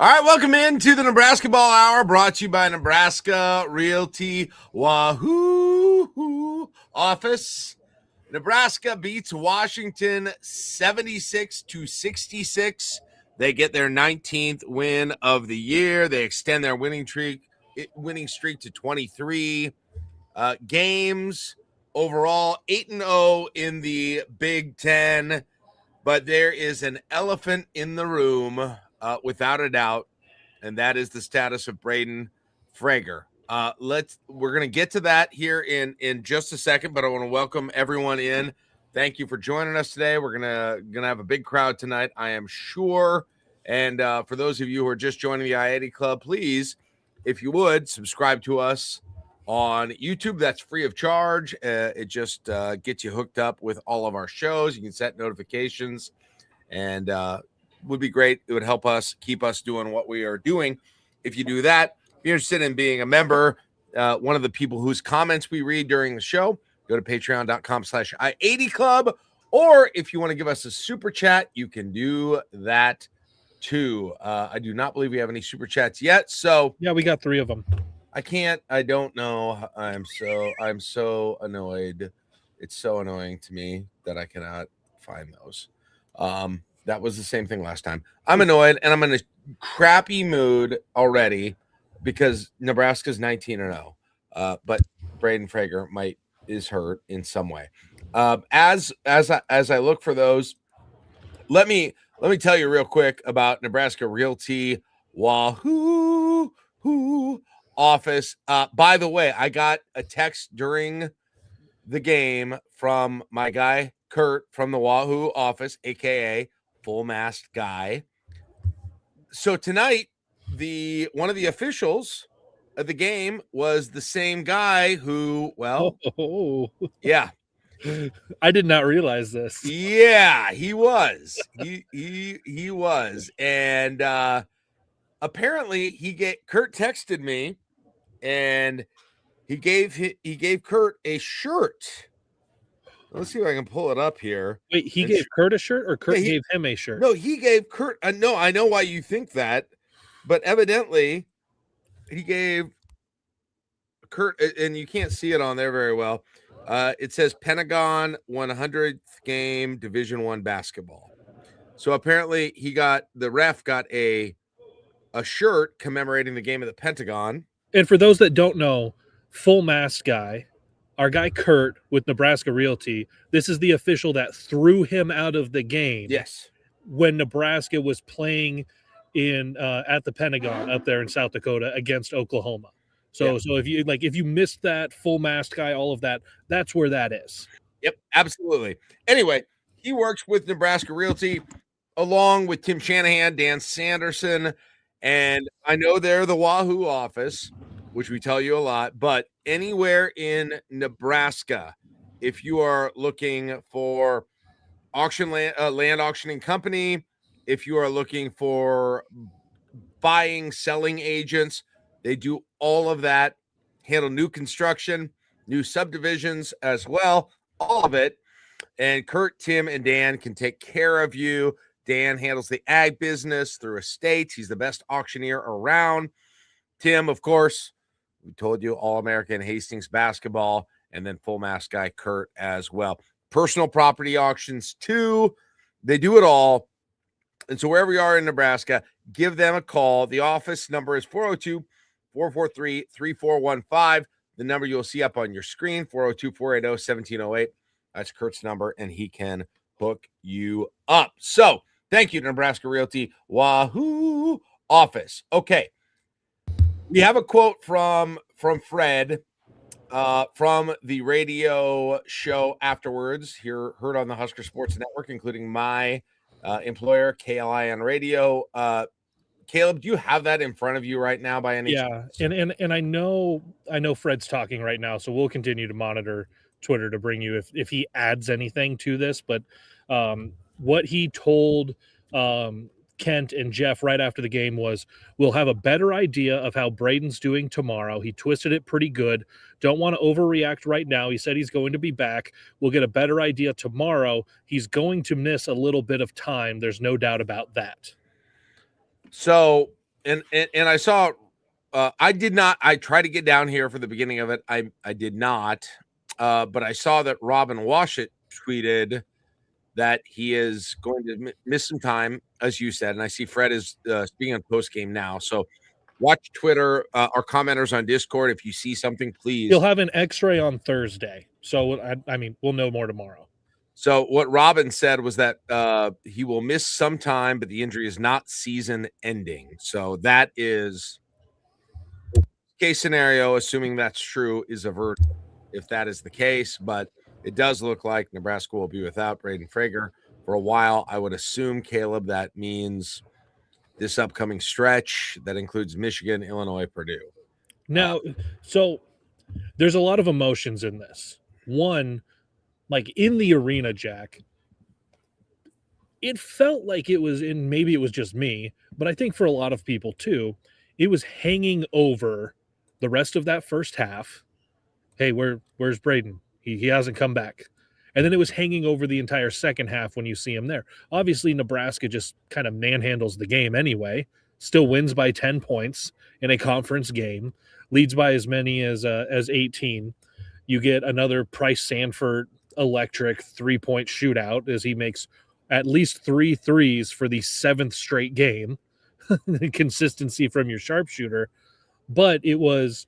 All right, welcome into the Nebrasketball Hour, brought to you by Nebraska Realty Wahoo Office. Nebraska beats Washington 76-66. They get their 19th win of the year. They extend their winning streak to 23 games. Overall, 8-0 in the Big Ten. But there is an elephant in the room, without a doubt, and that is the status of Braden Frager. We're going to get to that here in just a second, but I want to welcome everyone in. Thank you for joining us today. We're gonna have a big crowd tonight, I am sure. And for those of you who are just joining the I-80 Club, please, if you would, subscribe to us on YouTube. That's free of charge. It just gets you hooked up with all of our shows. You can set notifications, and would be great. It would help us keep us doing what we are doing. If you do that, if you're interested in being a member, one of the people whose comments we read during the show, go to patreon.com/I80 Club. Or if you want to give us a super chat, you can do that too. I do not believe we have any super chats yet. So yeah, we got 3 of them. I don't know. I'm so annoyed. It's so annoying to me that I cannot find those. That was the same thing last time. I'm annoyed, and I'm in a crappy mood already because Nebraska's 19-0. But Braden Frager is hurt in some way. As I look for those, let me tell you real quick about Nebraska Realty Wahoo Office. By the way, I got a text during the game from my guy Kurt from the Wahoo office, aka Full Mast Guy. So tonight, one of the officials of the game was the same guy who, yeah, I did not realize this. Yeah, he was. He was, and apparently Kurt texted me, and he gave Kurt a shirt. Let's see if I can pull it up here. Wait, he gave Kurt a shirt, or Kurt gave him a shirt? No, he gave Kurt. No, I know why you think that, but evidently he gave Kurt, and you can't see it on there very well. It says Pentagon 100th game Division I basketball. So apparently the ref got a shirt commemorating the game of the Pentagon. And for those that don't know, Full Mast Guy, our guy Kurt with Nebraska Realty, this is the official that threw him out of the game. Yes. When Nebraska was playing in at the Pentagon up there in South Dakota against Oklahoma. So if you missed that, Full Mast Guy, all of that, that's where that is. Yep, absolutely. Anyway, he works with Nebraska Realty along with Tim Shanahan, Dan Sanderson, and I know they're the Wahoo office, which we tell you a lot, but anywhere in Nebraska, if you are looking for land auctioning company, if you are looking for buying, selling agents, they do all of that, handle new construction, new subdivisions as well, all of it. And Kurt, Tim, and Dan can take care of you. Dan handles the ag business through estates. He's the best auctioneer around. Tim, of course, we told you, All-American Hastings basketball, and then Full Mast Guy Kurt as well. Personal property auctions too. They do it all. And so wherever you are in Nebraska, give them a call. The office number is 402-443-3415. The number you'll see up on your screen, 402-480-1708. That's Kurt's number, and he can book you up. So thank you, Nebraska Realty Wahoo office. Okay. We have a quote from Fred from the radio show afterwards, heard on the Husker Sports Network, including my employer, KLIN Radio. Kaleb, do you have that in front of you right now by any chance? And I know Fred's talking right now, so we'll continue to monitor Twitter to bring you if he adds anything to this. But what he told Kent and Jeff right after the game was, we'll have a better idea of how Braden's doing tomorrow. He twisted it pretty good. Don't want to overreact right now. He said he's going to be back. We'll get a better idea tomorrow. He's going to miss a little bit of time. There's no doubt about that. So and I saw. I did not. I tried to get down here for the beginning of it. I did not. But I saw that Robin Washut tweeted that he is going to miss some time, as you said. And I see Fred is speaking on post game now. So watch Twitter. Our commenters on Discord. If you see something, please. He'll have an X-ray on Thursday. So I mean, we'll know more tomorrow. So what Robin said was that he will miss some time, but the injury is not season ending. So that is case scenario, assuming that's true, is averted if that is the case. But it does look like Nebraska will be without Braden Frager for a while. I would assume, Kaleb, that means this upcoming stretch that includes Michigan, Illinois, Purdue. Now, so there's a lot of emotions in this. One, like in the arena, Jack, it felt like it was in, maybe it was just me, but I think for a lot of people too, it was hanging over the rest of that first half. Hey, where's Braden? He hasn't come back. And then it was hanging over the entire second half when you see him there. Obviously, Nebraska just kind of manhandles the game anyway, still wins by 10 points in a conference game, leads by as many as 18. You get another Pryce Sanford electric 3-point shootout as he makes at least 3 threes for the 7th straight game. Consistency from your sharpshooter. But it was,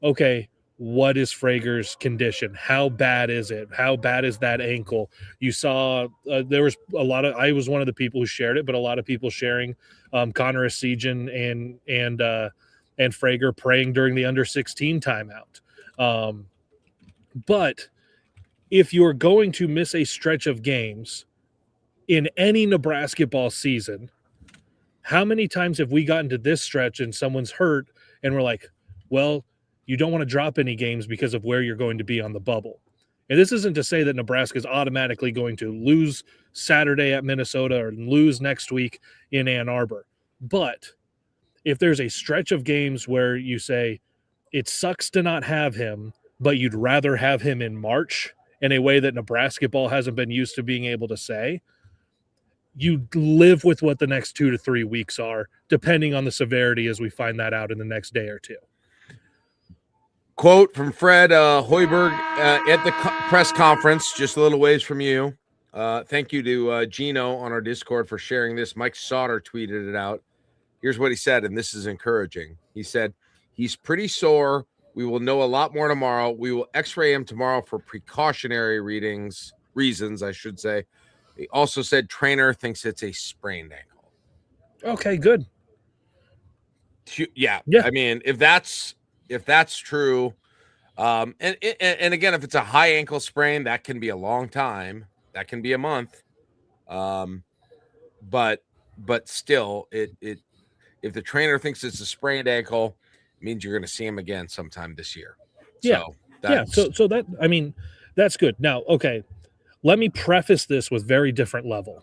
okay, what is Frager's condition? How bad is it? How bad is that ankle? You saw there was a lot of, I was one of the people who shared it, but a lot of people sharing Connor Esijan and Frager praying during the under 16 timeout. But if you're going to miss a stretch of games in any Nebrasketball season, how many times have we gotten to this stretch and someone's hurt and we're like, well, you don't want to drop any games because of where you're going to be on the bubble. And this isn't to say that Nebraska is automatically going to lose Saturday at Minnesota or lose next week in Ann Arbor. But if there's a stretch of games where you say it sucks to not have him, but you'd rather have him in March in a way that Nebrasketball hasn't been used to being able to say, you live with what the next 2 to 3 weeks are, depending on the severity as we find that out in the next day or two. Quote from Fred Hoiberg at the press conference, just a little ways from you. Thank you to Gino on our Discord for sharing this. Mike Sauter tweeted it out. Here's what he said, and this is encouraging. He said, he's pretty sore. We will know a lot more tomorrow. We will x-ray him tomorrow for precautionary reasons, I should say. He also said trainer thinks it's a sprained ankle. Okay, good. Yeah. I mean, if that's true, and again, if it's a high ankle sprain, that can be a long time. That can be a month. But still, it if the trainer thinks it's a sprained ankle, it means you're going to see him again sometime this year. Yeah. So that, I mean, that's good. Now, okay, let me preface this with very different level.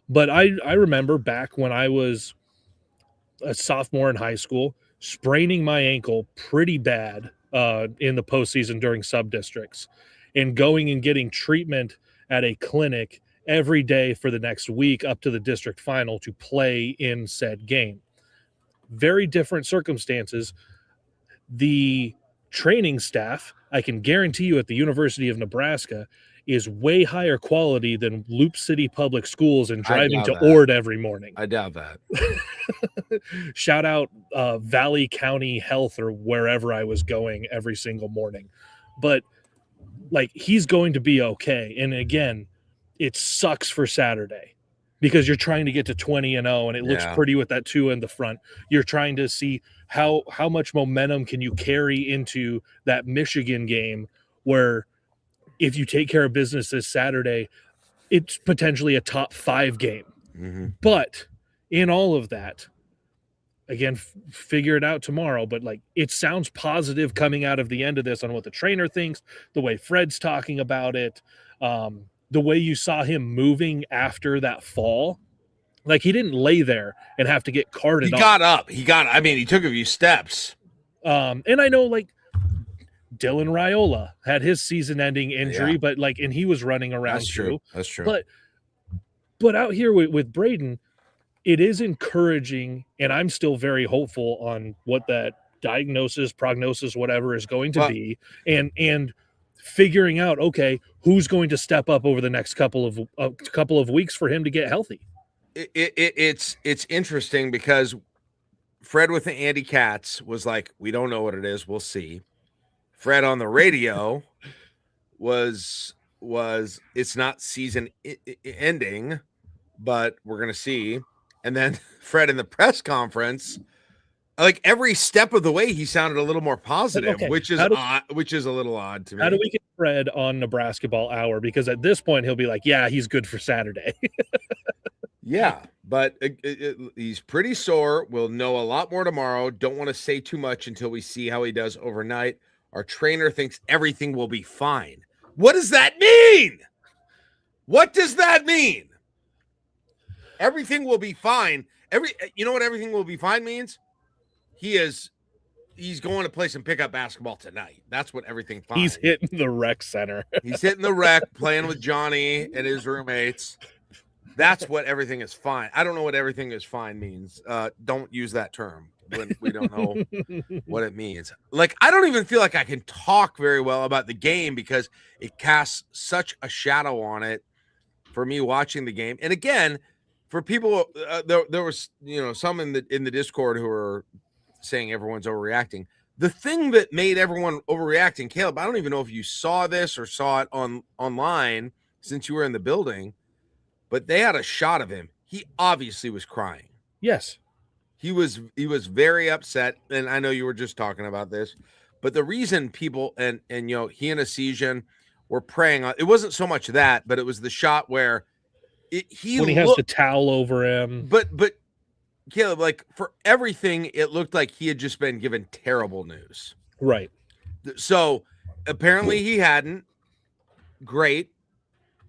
But I remember back when I was a sophomore in high school, spraining my ankle pretty bad in the postseason during sub-districts and going and getting treatment at a clinic every day for the next week up to the district final to play in said game. Very different circumstances. The training staff, I can guarantee you at the University of Nebraska, is way higher quality than Loop City Public Schools and driving to Ord every morning. I doubt that. Shout out Valley County Health or wherever I was going every single morning. But like, he's going to be okay. And again, it sucks for Saturday because you're trying to get to 20-0 and it looks pretty with that 2 in the front. You're trying to see how much momentum can you carry into that Michigan game where if you take care of business this Saturday, it's potentially a top 5 game. Mm-hmm. But in all of that, again, figure it out tomorrow. But like, it sounds positive coming out of the end of this on what the trainer thinks, the way Fred's talking about it, the way you saw him moving after that fall. Like, he didn't lay there and have to get carted off. He got up. I mean, he took a few steps. And I know, like, Dylan Raiola had his season-ending injury, but like, and he was running around too. That's true. But out here with Braden, it is encouraging, and I'm still very hopeful on what that diagnosis, prognosis, whatever is going to be, and figuring out, okay, who's going to step up over the next couple of weeks for him to get healthy. It's interesting because Fred with the Andy Katz was like, we don't know what it is, we'll see. Fred on the radio was it's not season ending, but we're gonna see. And then Fred in the press conference, like every step of the way, he sounded a little more positive, Okay, which is odd, which is a little odd to me. How do we get Fred on Nebrasketball Hour? Because at this point, he'll be like, yeah, he's good for Saturday. Yeah, but he's pretty sore. We'll know a lot more tomorrow. Don't want to say too much until we see how he does overnight. Our trainer thinks everything will be fine. What does that mean? What does that mean? Everything will be fine. You know what everything will be fine means? He's going to play some pickup basketball tonight. That's what everything fine. He's hitting the rec center. He's hitting the rec, playing with Johnny and his roommates. That's what everything is fine. I don't know what everything is fine means. Don't use that term when we don't know what it means. Like, I don't even feel like I can talk very well about the game because it casts such a shadow on it for me watching the game. And again, for people, there was some in the Discord who were saying everyone's overreacting. The thing that made everyone overreacting, Kaleb, I don't even know if you saw this or saw it online since you were in the building. But they had a shot of him. He obviously was crying. Yes. He was very upset. And I know you were just talking about this. But the reason people and he and Asian were praying on, it wasn't so much that, but it was the shot where when he has the towel over him. But Kaleb, like for everything, it looked like he had just been given terrible news. Right. So apparently he hadn't. Great.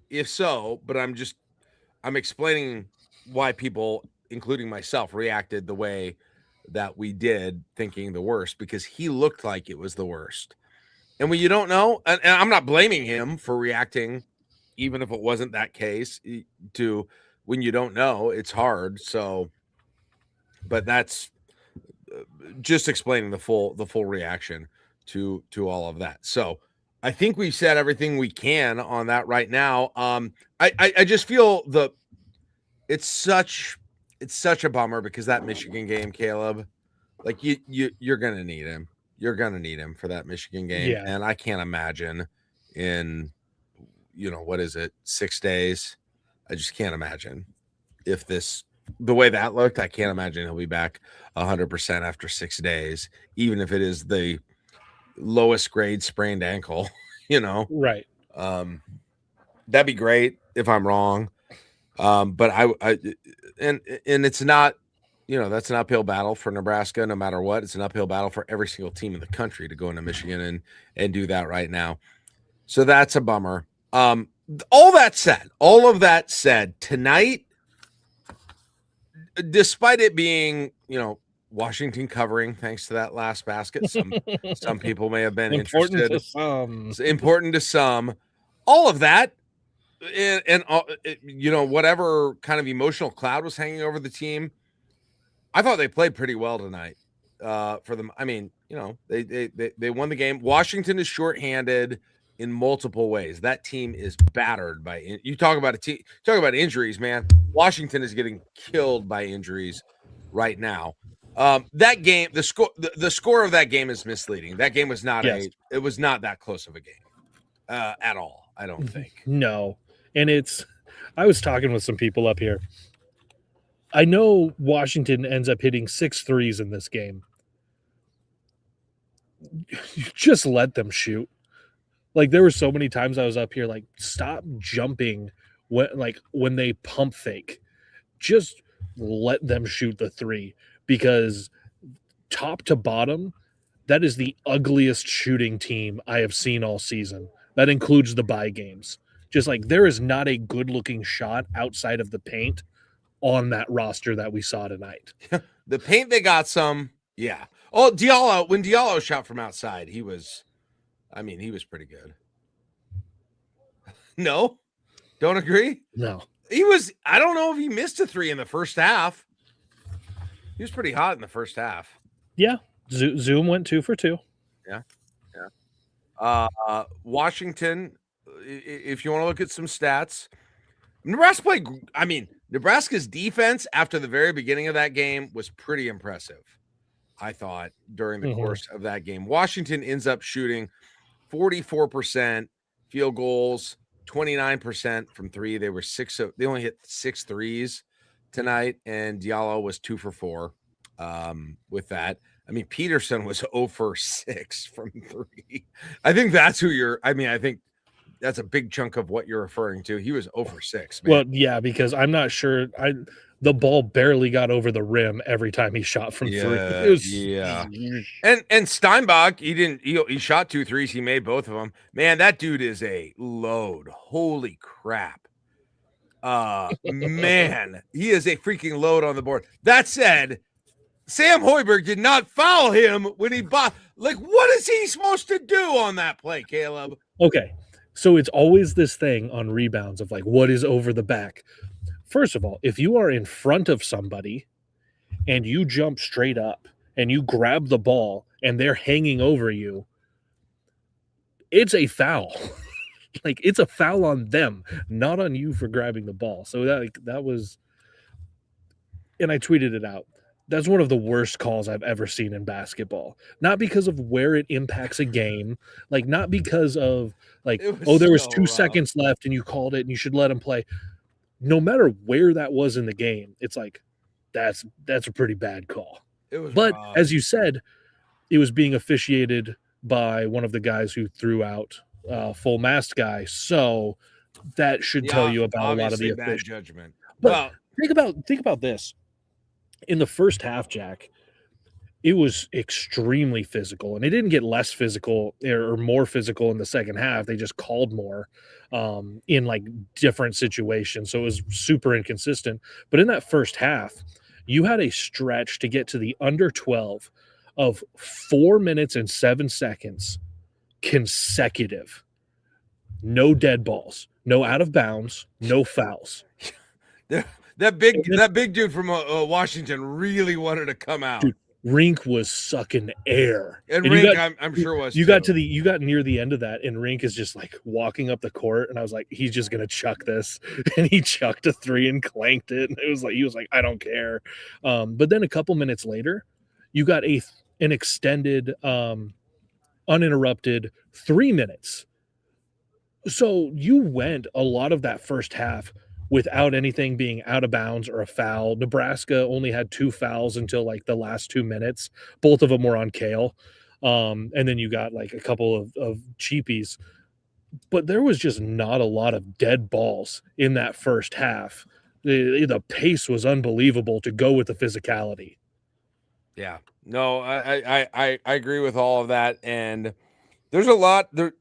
If so, but I'm explaining why people, including myself, reacted the way that we did, thinking the worst, because he looked like it was the worst. And when you don't know, and I'm not blaming him for reacting, even if it wasn't that case, to when you don't know, it's hard. So, but that's just explaining the full reaction to all of that. So I think we've said everything we can on that right now. I just feel it's such a bummer because that Michigan game, Kaleb, like you're gonna need him. You're gonna need him for that Michigan game. Yeah. And I can't imagine in what is it, 6 days? I just can't imagine if the way that looked. I can't imagine he'll be back 100% after 6 days, even if it is the lowest grade sprained ankle, Right. That'd be great if I'm wrong. But and it's not, that's an uphill battle for Nebraska, no matter what. It's an uphill battle for every single team in the country to go into Michigan and do that right now. So that's a bummer. All of that said, tonight, despite it being, Washington covering, thanks to that last basket, some people may have been interested. It's important to some. All of that, and whatever kind of emotional cloud was hanging over the team, I thought they played pretty well tonight. For them, I mean, they won the game. Washington is shorthanded in multiple ways. That team is battered by. You talk about injuries, man. Washington is getting killed by injuries right now. That game, the score of that game is misleading. That game was not it was not that close of a game at all. I don't think. No. And I was talking with some people up here. I know Washington ends up hitting 6 threes in this game. Just let them shoot. Like, there were so many times I was up here, like, stop jumping when they pump fake. Just let them shoot the 3, because top to bottom, that is the ugliest shooting team I have seen all season. That includes the bye games. Just like, there is not a good looking shot outside of the paint on that roster that we saw tonight. The paint, they got some. Yeah. Oh, when Diallo shot from outside, he was pretty good. No? Don't agree? No. I don't know if he missed a three in the first half. He was pretty hot in the first half. Yeah. Zoom went 2 for 2. Yeah. Washington, if you want to look at some stats, Nebraska's defense after the very beginning of that game was pretty impressive, I thought, during the course of that game. Washington ends up shooting 44% field goals, 29% from three. They only hit 6 threes tonight, and JLaw was 2 for 4 with that. I mean, Peterson was 0 for 6 from 3. I think that's I think that's a big chunk of what you're referring to. He was 0 for 6, man. Well, yeah, because I'm not sure. The ball barely got over the rim every time he shot from 3. Yeah. And Steinbach, he shot 2 threes. He made both of them. Man, that dude is a load. Holy crap. Man, he is a freaking load on the board. That said, Sam Hoiberg did not foul him when he bought. Like, what is he supposed to do on that play, Kaleb? Okay. So it's always this thing on rebounds of like, what is over the back? First of all, if you are in front of somebody and you jump straight up and you grab the ball and they're hanging over you, it's a foul. Like, it's a foul on them, not on you for grabbing the ball. So that was, and I tweeted it out. That's one of the worst calls I've ever seen in basketball. Not because of where it impacts a game, like not because of like, there was 2 seconds left and you called it and you should let him play. No matter where that was in the game, it's like that's a pretty bad call. But rough. As you said, it was being officiated by one of the guys who threw out full mast guy, so that should tell you about a lot of the bad judgment. But think about this. In the first half, Jack, it was extremely physical, and it didn't get less physical or more physical in the second half. They just called more in like different situations, so it was super inconsistent. But in that first half, you had a stretch to get to the under 12 of 4 minutes and 7 seconds consecutive. No dead balls, no out of bounds, no fouls. That big dude from Washington really wanted to come out. Dude, Rink was sucking air, and Rink, I'm sure was. You got near the end of that, and Rink is just like walking up the court, and I was like, he's just gonna chuck this, and he chucked a 3 and clanked it, and he was like, I don't care. But then a couple minutes later, you got an extended, uninterrupted 3 minutes. So you went a lot of that first half without anything being out of bounds or a foul. Nebraska only had 2 fouls until like the last 2 minutes. Both of them were on Kale. And then you got like a couple of cheapies. But there was just not a lot of dead balls in that first half. The pace was unbelievable to go with the physicality. Yeah. No, I agree with all of that. And there's a lot there.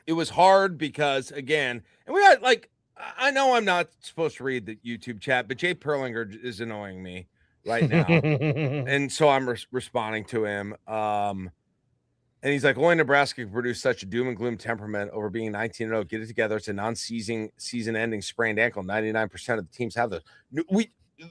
It was hard because, again, and we got like, I know I'm not supposed to read the YouTube chat, but Jay Perlinger is annoying me right now. And so I'm responding to him. And he's like, only Nebraska can produce such a doom and gloom temperament over being 19-0. Get it together. It's a season-ending sprained ankle. 99% of the teams have those.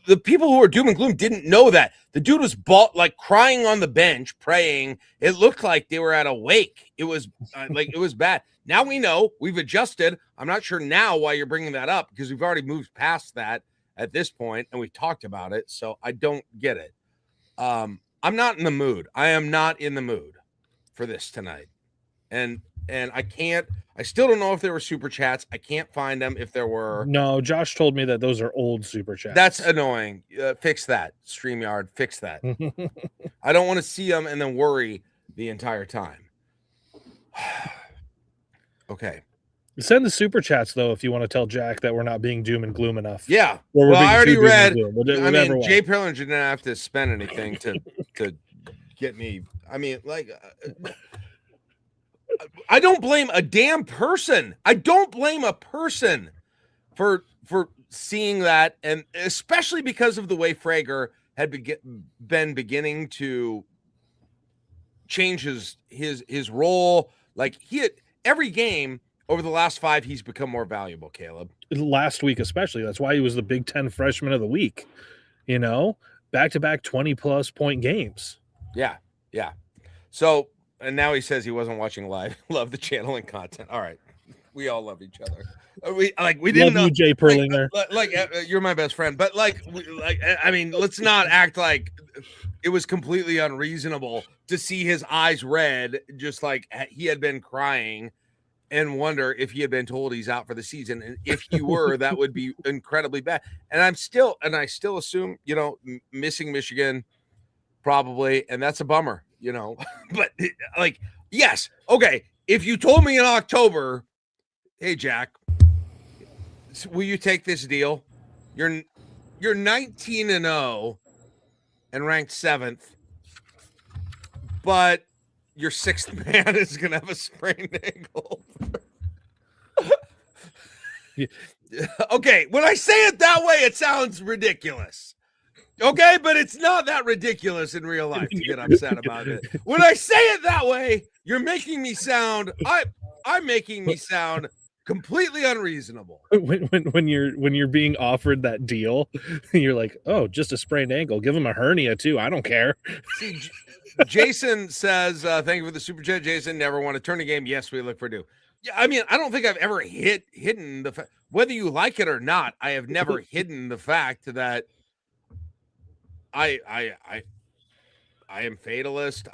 The people who are doom and gloom didn't know that. The dude was like crying on the bench, praying. It looked like they were at a wake. It was it was bad. Now we know. We've adjusted. I'm not sure now why you're bringing that up because we've already moved past that at this point and we've talked about it. So I don't get it. I'm not in the mood. I am not in the mood for this tonight. And I still don't know if there were super chats. I can't find them if there were. No, Josh told me that those are old super chats. That's annoying. Fix that. StreamYard, fix that. I don't want to see them and then worry the entire time. Okay. Send the super chats, though, if you want to tell Jack that we're not being doom and gloom enough. Yeah. Well, I already read. Jay Perlin didn't have to spend anything to get me. I mean, like, I don't blame a damn person. I don't blame a person for seeing that, and especially because of the way Frager had been beginning to change his role. Like, he had every game Over the last 5, he's become more valuable, Kaleb. Last week especially. That's why he was the Big Ten Freshman of the Week. You know, back-to-back 20-plus point games. Yeah. So, and now he says he wasn't watching live. Love the channel and content. All right. We all love each other. We didn't know. Love you, Jay Perlinger. You're my best friend, but I mean, let's not act like it was completely unreasonable to see his eyes red, just like he had been crying, and wonder if he had been told he's out for the season. And if he were, that would be incredibly bad. And I still assume, missing Michigan probably, and that's a bummer, but yes. Okay. If you told me in October, hey, Jack, will you take this deal? You're 19-0 and ranked 7th, but your 6th man is going to have a sprained ankle. Yeah. Okay, when I say it that way, it sounds ridiculous. Okay, but it's not that ridiculous in real life to get upset about it. When I say it that way, you're making me sound I'm making me sound completely unreasonable. When you're being offered that deal, you're like, oh, just a sprained ankle. Give him a hernia too. I don't care. See, Jason says, thank you for the super chat. Jason, never won a tourney game. Yes, we look for do. Yeah, I mean, I don't think I've ever hidden the fact, whether you like it or not. I have never hidden the fact that I am fatalist.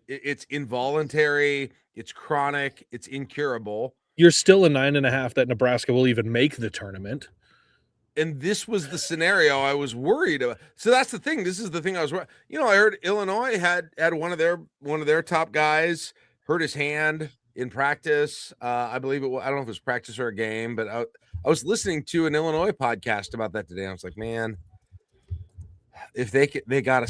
It's involuntary. It's chronic. It's incurable. You're still a 9.5 that Nebraska will even make the tournament. And this was the scenario I was worried about. So that's the thing. This is the thing I was worried. I heard Illinois had one of their top guys hurt his hand in practice. I believe it was, I don't know if it was practice or a game, but I was listening to an Illinois podcast about that today. I was like, man, if they gotta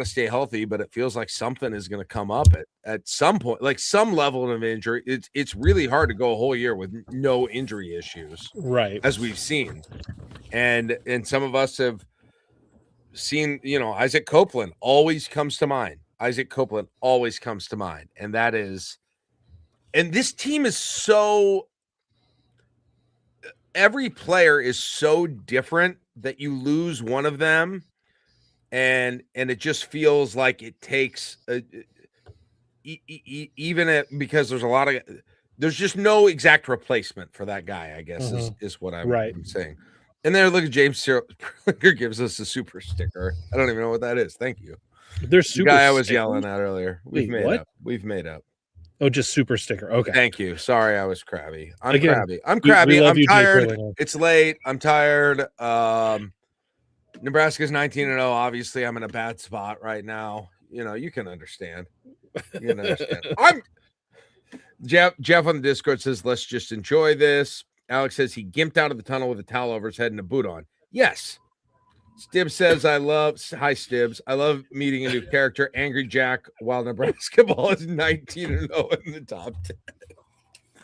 stay healthy, but it feels like something is going to come up at some point, like some level of injury. It's really hard to go a whole year with no injury issues, right? As we've seen, and some of us have seen. Isaac Copeland always comes to mind. And that is, and this team is so. Every player is so different that you lose one of them. And it just feels like it takes because there's just no exact replacement for that guy, I guess, is what I'm saying. And there, look at James Perlinger gives us a super sticker. I don't even know what that is. Thank you. There's super guy I was yelling at earlier. We've made up. Oh, just super sticker. Okay. Thank you. Sorry, I was crabby. I'm crabby. We I'm you, tired. It's late. I'm tired. Nebraska's 19-0. Obviously, I'm in a bad spot right now. You can understand. Jeff on the Discord says, let's just enjoy this. Alex says he gimped out of the tunnel with a towel over his head and a boot on. Yes. Stibbs says, hi, Stibbs. I love meeting a new character, Angry Jack, while Nebrasketball is 19-0 in the top 10.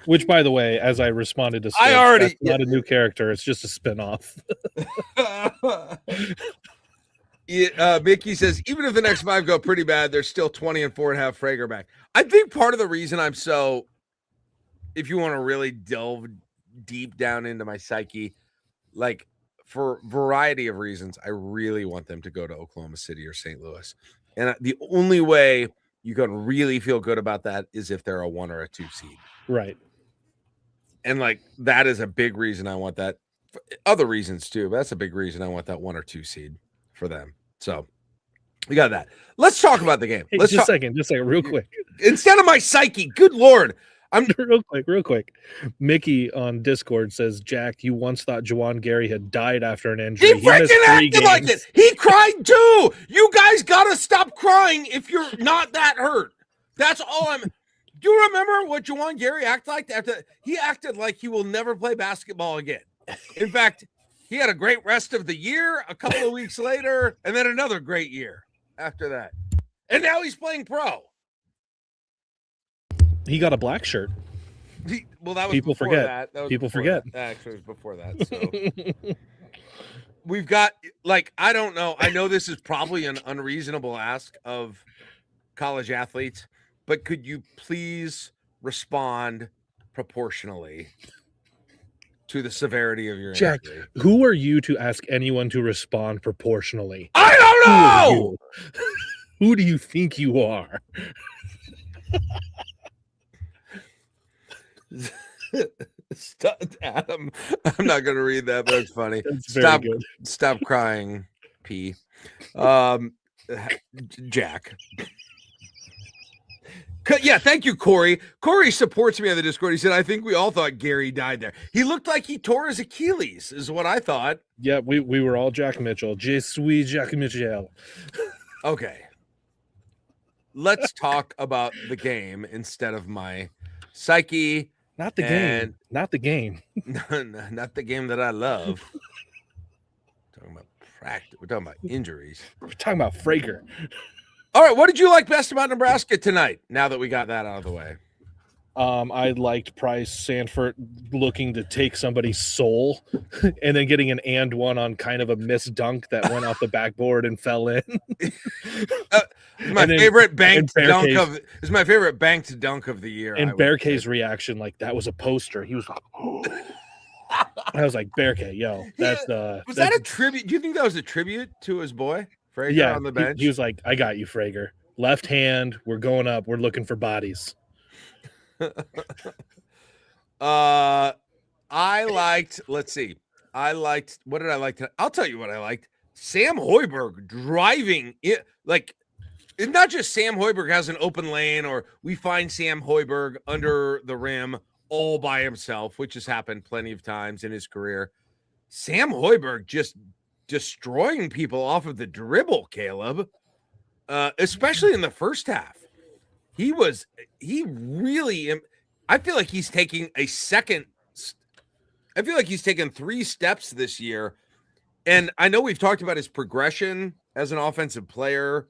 Which, by the way, as I responded to Stibbs, that's not a new character. It's just a spinoff. Mickey says, even if the next 5 go pretty bad, there's still 20 and 4.5 Frager back. I think part of the reason I'm so, if you want to really delve deep down into my psyche, like for a variety of reasons, I really want them to go to Oklahoma City or St. Louis. And the only way you can really feel good about that is if they're a 1 or a 2 seed. Right. And that is a big reason I want that. Other reasons too, but that's a big reason I want that 1 or 2 seed for them. So we got that. Let's talk about the game. Hey, just a second, real quick. Instead of my psyche, good Lord. I'm real quick. Mickey on Discord says, Jack, you once thought Juwan Gary had died after an injury. He freaking acted like it. He cried too. You guys got to stop crying if you're not that hurt. That's all Do you remember what Juwan Gary acted like after? He acted like he will never play basketball again. In fact, he had a great rest of the year, a couple of weeks later, and then another great year after that. And now he's playing pro. He got a black shirt. That was people forget. Forget. Actually, it was before that. So we've got I don't know. I know this is probably an unreasonable ask of college athletes, but could you please respond proportionally to the severity of your Jack, injury. who are you to ask anyone to respond proportionally? I don't know. Who do you think you are? Stop, Adam. I'm not going to read that, but it's funny. That's very good. Stop crying, P. Jack. Yeah, thank you, Corey. Corey supports me on the Discord. He said, I think we all thought Gary died there. He looked like he tore his Achilles, is what I thought. Yeah, we were all Jack Mitchell. Je suis Jack Mitchell. Okay. Let's talk about the game instead of my psyche. Not the game. Not the game. Not the game that I love. Talking about practice. We're talking about injuries. We're talking about Frager. All right, what did you like best about Nebraska tonight, now that we got that out of the way? I liked Pryce Sanford looking to take somebody's soul and then getting an and one on kind of a missed dunk that went off the backboard and fell in. My favorite banked dunk of the year. And Berke's reaction, like that was a poster. He was like, oh. I was like, Berke, yo, that's was that a tribute? Do you think that was a tribute to his boy Frager on the bench? He was like, I got you, Frager. Left hand, we're going up. We're looking for bodies. I liked, let's see. What did I like? I'll tell you what I liked. Sam Hoiberg driving it. Like, it's not just Sam Hoiberg has an open lane or we find Sam Hoiberg under the rim all by himself, which has happened plenty of times in his career. Sam Hoiberg just destroying people off of the dribble, Kaleb, especially in the first half. I feel like he's taking three steps this year. And I know we've talked about his progression as an offensive player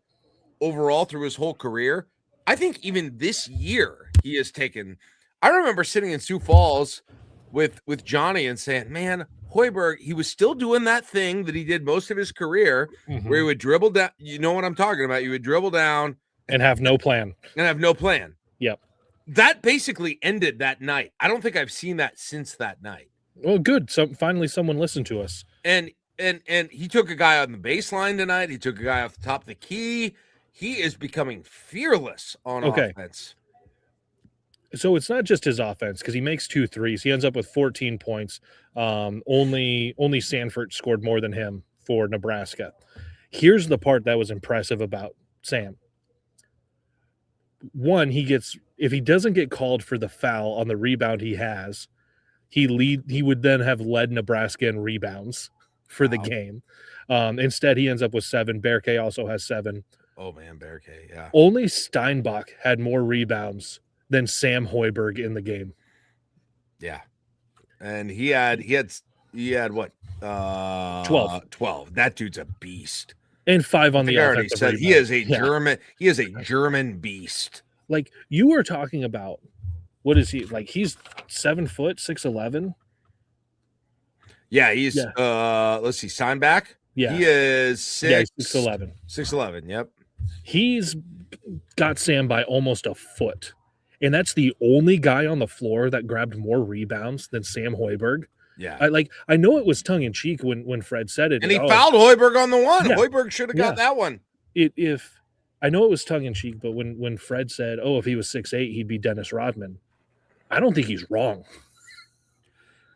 overall through his whole career. I think even this year he has taken, I remember sitting in Sioux Falls with Johnny and saying, man, Hoiberg, he was still doing that thing that he did most of his career where he would dribble down. You know what I'm talking about? You would dribble down and have no plan. Yep. That basically ended that night. I don't think I've seen that since that night. Well, good. So finally someone listened to us. And he took a guy on the baseline tonight. He took a guy off the top of the key. He is becoming fearless on offense. So it's not just his offense because he makes 2 threes. He ends up with 14 points. Only Sanford scored more than him for Nebraska. Here's the part that was impressive about Sam. One, if he doesn't get called for the foul on the rebound he has, he would then have led Nebraska in rebounds for the game. Instead, he ends up with 7. Berke also has 7. Oh man, Berke, yeah. Only Steinbach had more rebounds than Sam Hoiberg in the game. Yeah. And he had what? 12. That dude's a beast. And 5 on the offensive rebound. He is a German beast. Like you were talking about, what is he? Like he's 7 foot, 6'11". Yeah, he's let's see, Steinbach. Yeah. He is 6'11". 6'11", yep. He's got Sam by almost a foot. And that's the only guy on the floor that grabbed more rebounds than Sam Hoiberg. Yeah. I know it was tongue in cheek when Fred said it. And he fouled Hoiberg on the one. Yeah. Hoiberg should have got that one. If I know it was tongue in cheek, but when Fred said, "Oh, if he was 6'8", he'd be Dennis Rodman," I don't think he's wrong.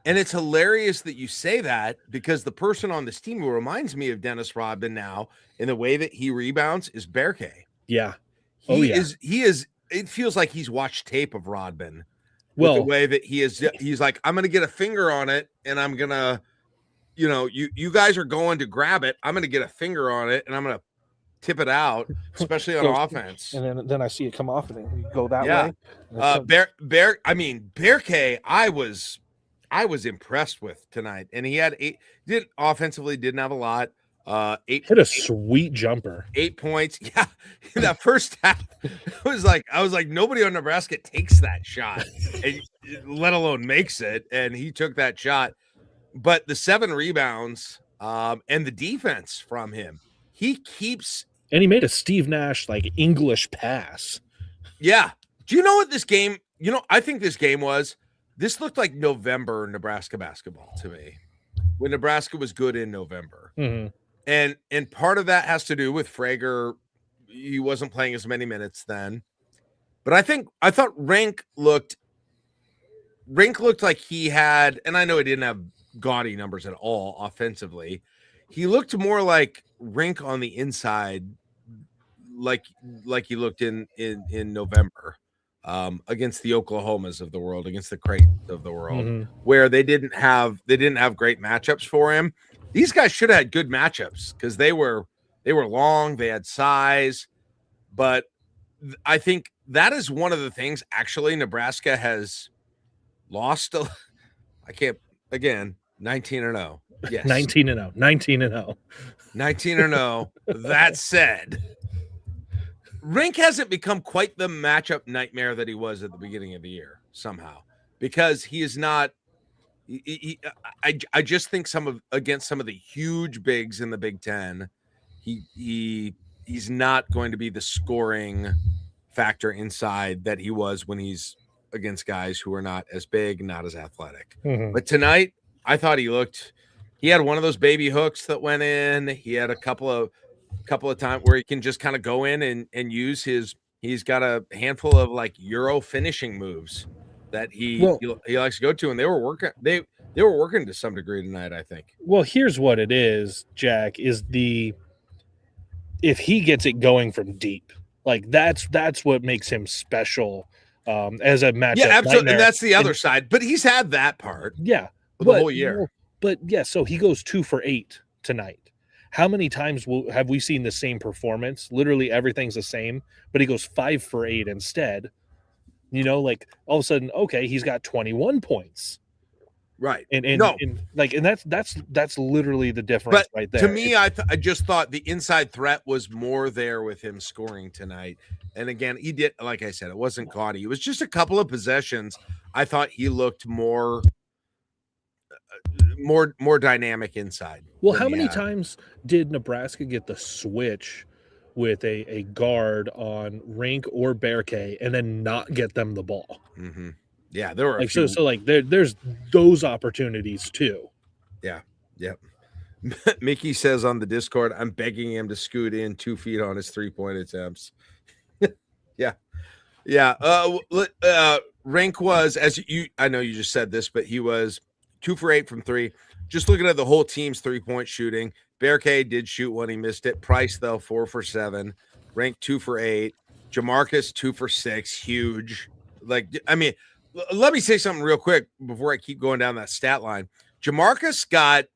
And it's hilarious that you say that because the person on this team who reminds me of Dennis Rodman now in the way that he rebounds is Berke. Yeah. He is. It feels like he's watched tape of Rodman. Well, the way that he's like, I'm going to get a finger on it and I'm going to, you guys are going to grab it. I'm going to get a finger on it and I'm going to tip it out, especially on offense. And then I see it come off and then go that way. Berke, I was impressed with tonight. And he had didn't have a lot. Hit a sweet jumper. 8 points. Yeah. In that first half, I was like, nobody on Nebraska takes that shot, and let alone makes it. And he took that shot. But the 7 rebounds and the defense from him, he keeps. And he made a Steve Nash English pass. Yeah. Do you know what this game? I think this game was. This looked like November Nebraska basketball to me, when Nebraska was good in November. Mm-hmm. And part of that has to do with Frager. He wasn't playing as many minutes then. But I thought Rink looked like he had, and I know he didn't have gaudy numbers at all offensively. He looked more like Rink on the inside, like he looked in November, against the Oklahomas of the world, against the Creighton's of the world, Mm-hmm. where they didn't have great matchups for him. These guys should have had good matchups because they were long, they had size, but I think that is one of the things actually Nebraska has lost. I can't, again, 19-0. Yes. 19-0. 19-0. 19-0. That said, Rink hasn't become quite the matchup nightmare that he was at the beginning of the year somehow, because he is not. I just think against some of the huge bigs in the Big Ten, he's not going to be the scoring factor inside that he was when he's against guys who are not as big, not as athletic. Mm-hmm. But tonight, I thought he had one of those baby hooks that went in. He had a couple of times where he can just kind of go in and use he's got a handful of like Euro finishing moves that he likes to go to, and they were working to some degree tonight, I think. Well, here's what it is, Jack, is if he gets it going from deep, like that's what makes him special as a matchup. Yeah, absolutely. And that's the other side. But he's had that part. Yeah. The whole year. But yeah, so he goes 2 for 8 tonight. How many times have we seen the same performance? Literally everything's the same, but he goes 5 for 8 instead. Like all of a sudden, okay, he's got 21 points. Right. And that's literally the difference right there. To me, I just thought the inside threat was more there with him scoring tonight. And again, he did, like I said, it wasn't gaudy. It was just a couple of possessions. I thought he looked more dynamic inside. Well, how many times did Nebraska get the switch with a guard on Rink or Berke and then not get them the ball? Mm-hmm. Yeah, there were there's those opportunities too. Yeah. Yep. Mickey says on the Discord, I'm begging him to scoot in 2 feet on his 3-point attempts. Yeah. Rink was, I know you just said this, but he was 2 for 8 from 3. Just looking at the whole team's 3-point shooting, Berke did shoot one, he missed it. Pryce, though, 4 for 7. Rink 2 for 8. Jamarcus 2 for 6. Huge. Let me say something real quick before I keep going down that stat line. Jamarcus got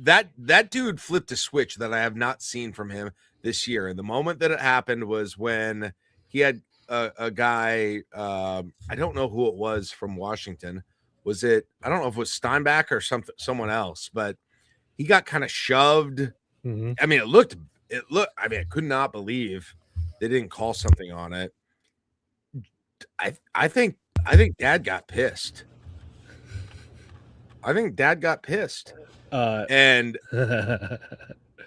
that dude flipped a switch that I have not seen from him this year. And the moment that it happened was when he had a guy, I don't know who it was from Washington. I don't know if it was Steinbach or someone else, but he got kind of shoved. Mm-hmm. I mean, I could not believe they didn't call something on it. I think Dad got pissed. And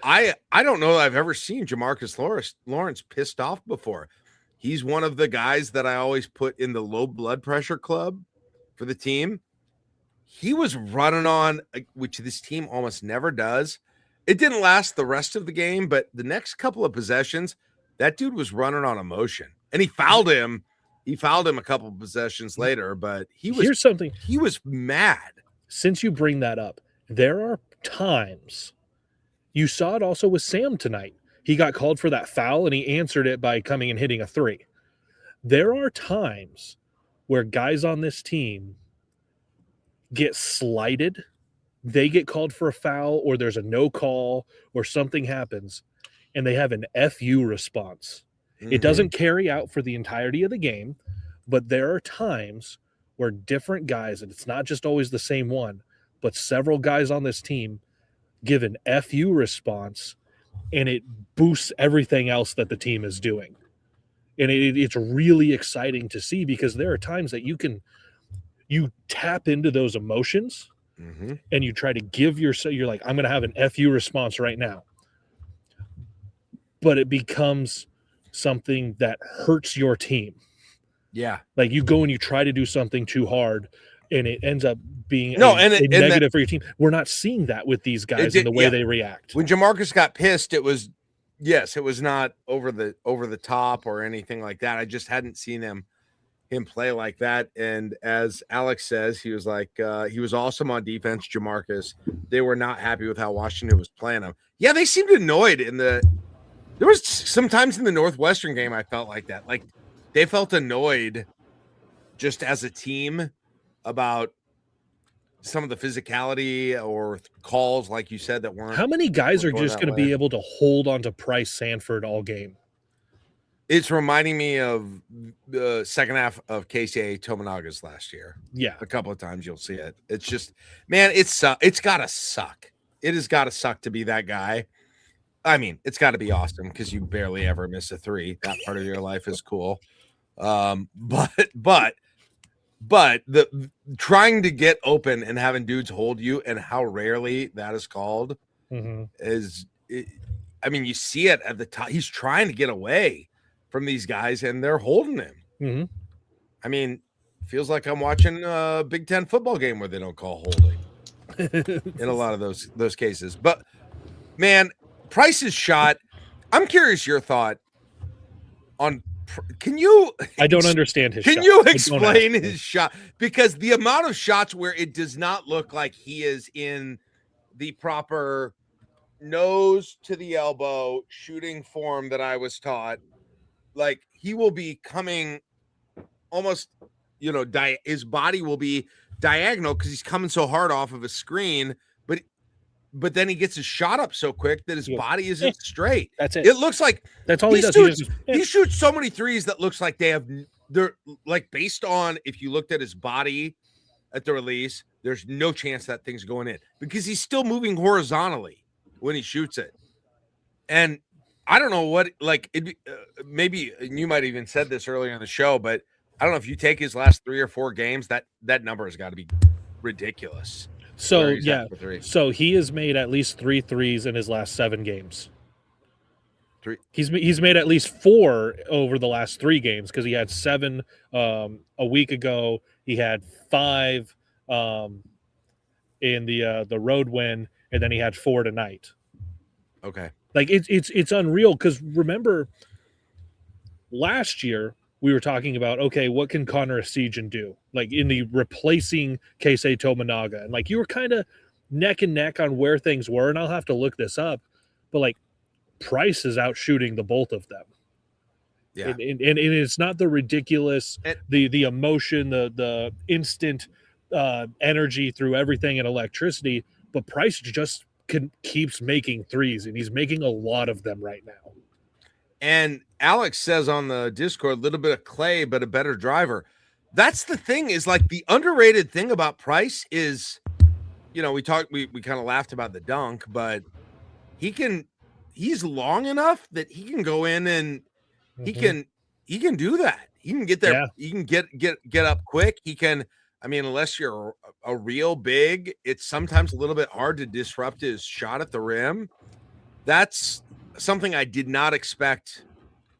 I don't know that I've ever seen Jamarcus Lawrence pissed off before. He's one of the guys that I always put in the low blood pressure club for the team. He was running on, which this team almost never does. It didn't last the rest of the game, but the next couple of possessions, that dude was running on emotion, and he fouled him. He fouled him a couple of possessions later, but he was mad. Since you bring that up, there are times, you saw it also with Sam tonight. He got called for that foul, and he answered it by coming and hitting a 3. There are times where guys on this team get slighted. They get called for a foul, or there's a no call, or something happens, and they have an FU response. Mm-hmm. It doesn't carry out for the entirety of the game, but there are times where different guys, and it's not just always the same one, but several guys on this team give an FU response, and it boosts everything else that the team is doing. And it's really exciting to see, because there are times that you tap into those emotions, mm-hmm. and you try to give you're like, I'm going to have an FU response right now. But it becomes something that hurts your team. Yeah. Like you go and you try to do something too hard and it ends up being No, a negative for your team. We're not seeing that with these guys in the way they react. When Jamarcus got pissed, it was not over the top or anything like that. I just hadn't seen him play like that. And as Alex says, he was like, he was awesome on defense, Jamarcus. They were not happy with how Washington was playing him. Yeah, they seemed annoyed there was sometimes in the Northwestern game I felt like that. Like they felt annoyed just as a team about some of the physicality or calls, like you said, that weren't. How many guys are just going to be able to hold on to Pryce Sanford all game? It's reminding me of the second half of KCA Tominaga's last year. Yeah. A couple of times you'll see it. It's just, man, it's got to suck. It has got to suck to be that guy. I mean, it's got to be awesome because you barely ever miss a three. That part of your life is cool. But the trying to get open and having dudes hold you and how rarely that is called is, I mean, you see it at the top. He's trying to get away from these guys and they're holding him. I mean, feels like I'm watching a Big Ten football game where they don't call holding in a lot of those cases. But man, Pryce's shot, I'm curious your thought on. Can you? I don't understand his. Can you explain his shot? Because the amount of shots where it does not look like he is in the proper nose to the elbow shooting form that I was taught, like he will be coming almost, his body will be diagonal because he's coming so hard off of a screen, but then he gets his shot up so quick that his body isn't straight. That's it. It looks like that's all he does. He shoots so many threes that looks like they're like based on if you looked at his body at the release, there's no chance that thing's going in because he's still moving horizontally when he shoots it. And I don't know what, like, maybe you might have even said this earlier in the show, but I don't know if you take his last 3 or 4 games, that number has got to be ridiculous. So yeah, so he has made at least 3 threes in his last 7 games. 3. He's made at least 4 over the last 3 games because he had 7 a week ago. He had 5 in the road win, and then he had 4 tonight. Okay, like it's unreal because remember last year we were talking about, okay, what can Connor Esigian do? Like in the replacing Keisei Tominaga. And like you were kind of neck and neck on where things were. And I'll have to look this up. But like Pryce is out shooting the both of them. Yeah. And it's not the ridiculous, the emotion, the instant energy through everything and electricity. But Pryce just keeps making threes. And he's making a lot of them right now. And Alex says on the Discord, a little bit of clay, but a better driver. That's the thing is like the underrated thing about Pryce is, we kind of laughed about the dunk, but he's long enough that he can go in and he can do that. He can get there. Yeah. He can get up quick. He can, I mean, unless you're a real big, it's sometimes a little bit hard to disrupt his shot at the rim. That's something I did not expect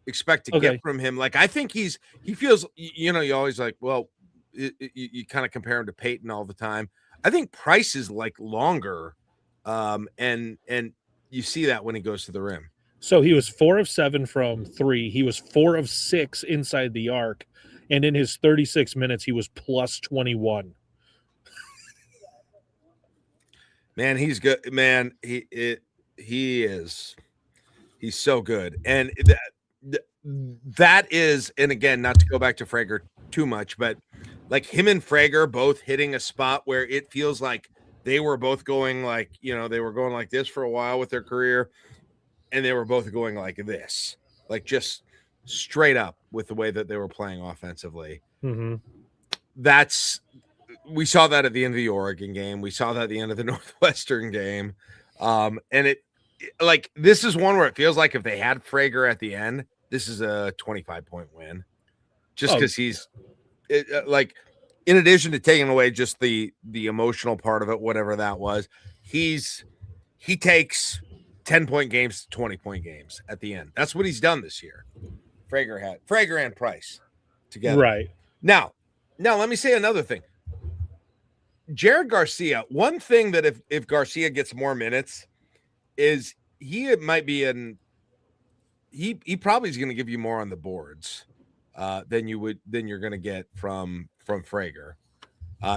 to get from him. Like, I think he feels, you always like, well, you kind of compare him to Peyton all the time. I think Pryce is like longer. And you see that when he goes to the rim. So he was 4 of 7 from 3. He was 4 of 6 inside the arc. And in his 36 minutes, he was plus 21. Man, he's good. Man, he's so good. And that is, and again, not to go back to Frager too much, but like him and Frager both hitting a spot where it feels like they were both going like, they were going like this for a while with their career, and they were both going like this, like just straight up with the way that they were playing offensively. Mm-hmm. We saw that at the end of the Oregon game. We saw that at the end of the Northwestern game. And it, like, this is one where it feels like if they had Frager at the end, this is a 25-point win. Just because he's like, in addition to taking away just the emotional part of it, whatever that was, he takes 10-point games to 20-point games at the end. That's what he's done this year. Frager and Pryce. together. Right. Now let me say another thing. Jared Garcia, one thing that if Garcia gets more minutes is he might be he probably is going to give you more on the boards than you're going to get from Frager.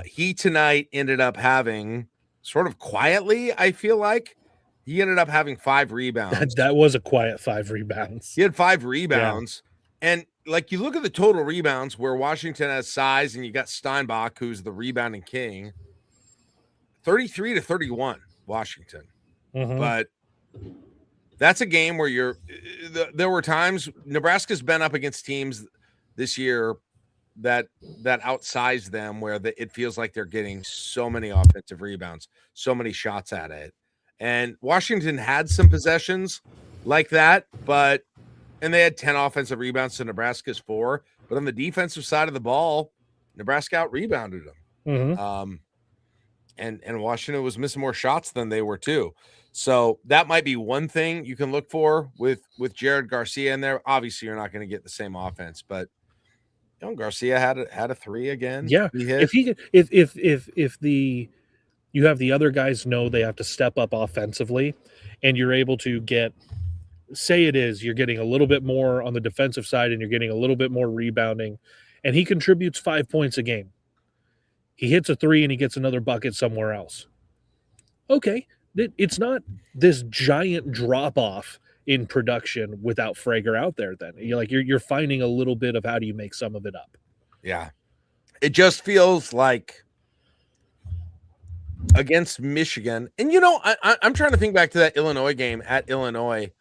He tonight ended up having sort of quietly, I feel like he ended up having 5 rebounds. That was a quiet 5 rebounds. He had 5 rebounds. Yeah. And like you look at the total rebounds where Washington has size and you got Steinbach, who's the rebounding king, 33-31 Washington. Mm-hmm. But that's a game where there were times Nebraska's been up against teams this year that outsized them where it feels like they're getting so many offensive rebounds, so many shots at it. And Washington had some possessions like that, and they had 10 offensive rebounds to Nebraska's 4. But on the defensive side of the ball, Nebraska out-rebounded them. Mm-hmm. And Washington was missing more shots than they were too. So that might be one thing you can look for with Jared Garcia in there. Obviously, you're not going to get the same offense, but Garcia had a 3 again. Yeah, if you have the other guys know they have to step up offensively, and you're able to get, say you're getting a little bit more on the defensive side, and you're getting a little bit more rebounding, and he contributes 5 points a game. He hits a 3 and he gets another bucket somewhere else. Okay, it's not this giant drop off in production without Frager out there. Then you're finding a little bit of how do you make some of it up. Yeah, it just feels like against Michigan, and I'm trying to think back to that Illinois game at Illinois.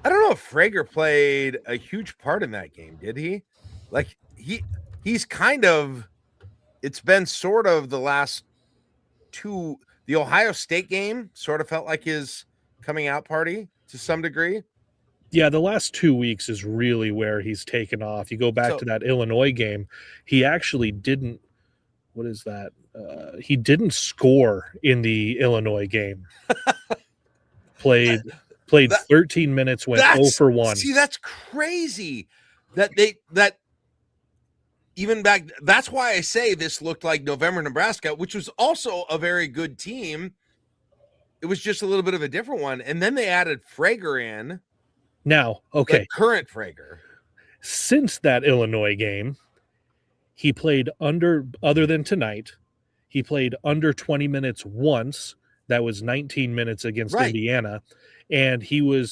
I don't know if Frager played a huge part in that game. Did he? Like he's kind of. It's been sort of the last 2. The Ohio State game sort of felt like his coming out party to some degree. Yeah, the last 2 weeks is really where he's taken off. You go back to that Illinois game, he actually didn't. What is that? He didn't score in the Illinois game. Played 13 minutes, went 0 for 1. See, that's crazy. Even back, that's why I say this looked like November Nebraska, which was also a very good team. It was just a little bit of a different one. And then they added Frager in. Now, okay. Current Frager. Since that Illinois game, he played other than tonight, he played under 20 minutes once. That was 19 minutes against Indiana. And he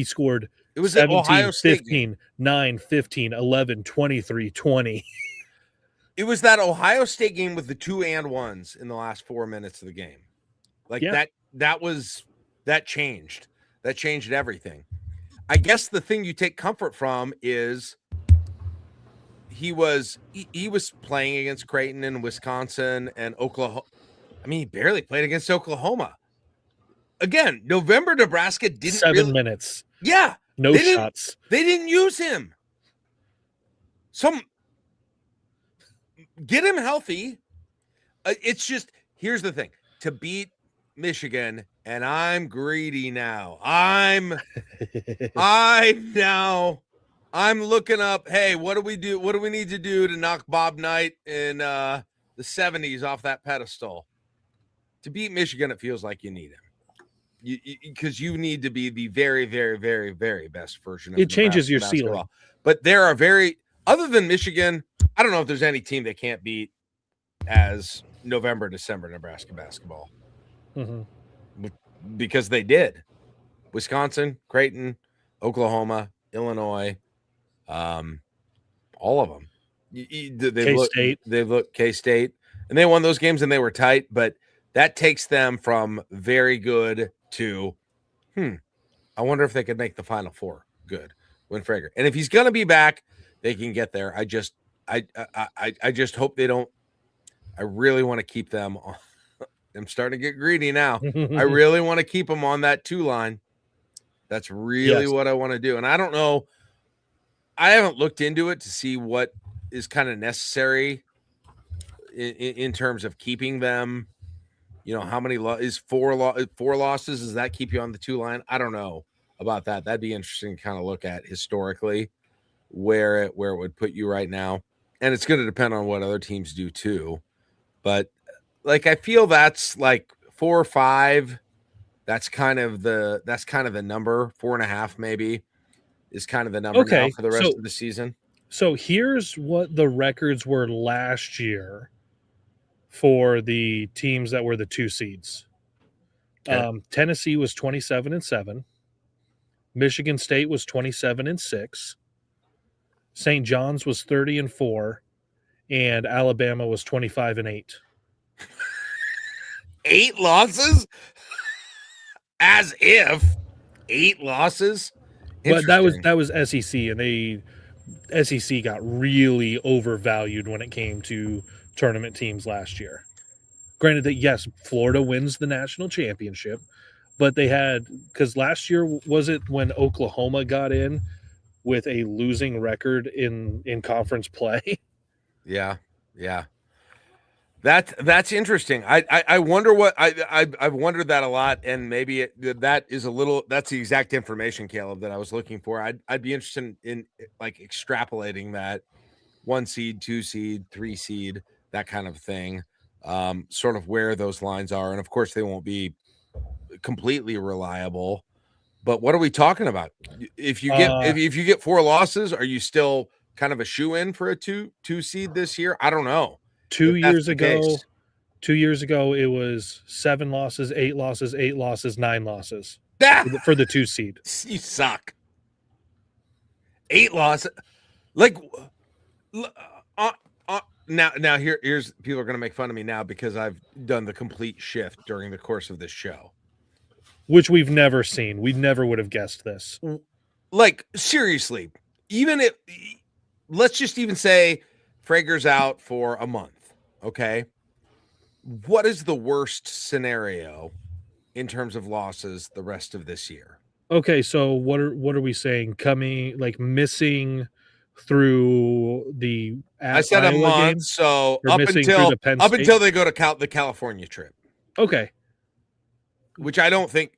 scored it was 17, Ohio State 15, game. 9, 15, 11, 23, 20. It was that Ohio State game with the 2 and 1s in the last 4 minutes of the game. That changed. That changed everything. I guess the thing you take comfort from is he was playing against Creighton and Wisconsin and Oklahoma. I mean, he barely played against Oklahoma. Again, November Nebraska didn't 7 minutes. Yeah. No shots. They didn't use him. Get him healthy. It's just, here's the thing. To beat Michigan, and I'm greedy now. I'm looking up, hey, what do we do? What do we need to do to knock Bob Knight in the 70s off that pedestal? To beat Michigan, it feels like you need him. Because you need to be the very, very, very, very best version of it. Changes your basketball. ceiling. But there are other than Michigan, I don't know if there's any team they can't beat as November, December Nebraska basketball. Mm-hmm. Because they did. Wisconsin, Creighton, Oklahoma, Illinois, all of them. K-State. They've looked K-State, and they won those games and they were tight, but that takes them from very good to, I wonder if they could make the Final Four good when Frager. And if he's going to be back, they can get there. I just hope they don't. I really want to keep them on. I'm starting to get greedy now. I really want to keep them on that 2 line. That's really what I want to do. And I don't know. I haven't looked into it to see what is kind of necessary in terms of keeping them. How many is 4 losses? Does that keep you on the 2 line? I don't know about that. That'd be interesting to kind of look at historically where it would put you right now. and it's going to depend on what other teams do too. But like, I feel that's like 4 or 5. That's kind of the number. 4.5 maybe is kind of the number now for the rest of the season. So here's what the records were last year for the teams that were the 2 seeds. Okay. Tennessee was 27-7. Michigan State was 27-6. St. John's was 30-4, and Alabama was 25-8. 8 losses? As if 8 losses? But that was SEC, and the SEC got really overvalued when it came to tournament teams last year. Granted that, yes, Florida wins the national championship, but they had, because last year, was it when Oklahoma got in with a losing record in conference play? Yeah. That's interesting. I wonder what I've wondered that a lot, and maybe that's the exact information, Kaleb, that I was looking for. I'd be interested in like extrapolating that 1 seed, 2 seed, 3 seed, that kind of thing, sort of where those lines are, and of course they won't be completely reliable. But what are we talking about? If you get if you get 4 losses, are you still kind of a shoe-in for a 2 seed this year? I don't know. 2 years ago, 2 years ago, it was 7 losses, 8 losses, 8 losses, 9 losses for the 2 seed. You suck. 8 losses. Like, now here's people are going to make fun of me now because I've done the complete shift during the course of this show, which we've never seen. We never would have guessed this. Like, seriously, even if, let's just even say Frager's out for a month. Okay. What is the worst scenario in terms of losses the rest of this year? Okay, so what are we saying? Missing through the I said Iowa a month, game, so up until they go to the California trip. Okay. Which I don't think.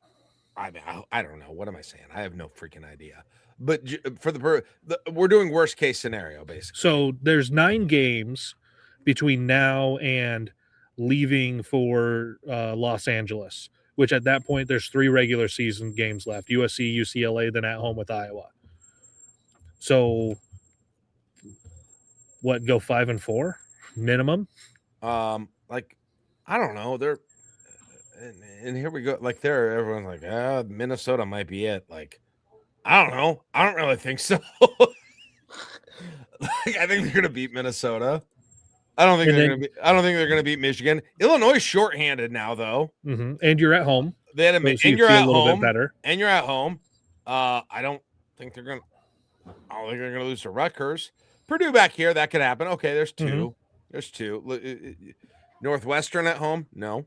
I don't know. What am I saying? I have no freaking idea. But for we're doing worst case scenario, basically. So there's 9 games between now and leaving for Los Angeles, which at that point there's 3 regular season games left: USC, UCLA, then at home with Iowa. So what? Go 5-4 minimum? Like, I don't know. And here we go. Like, everyone's like, Minnesota might be it. Like, I don't know. I don't really think so. Like, I think they're gonna beat Minnesota. I don't think they're gonna beat Michigan. Illinois is shorthanded now, though. Mm-hmm. And you're at home. They had and you're at home. Better. And you're at home. I don't think they're gonna lose to Rutgers. Purdue back here, that could happen. Okay, there's 2. Mm-hmm. There's 2. Northwestern at home? No.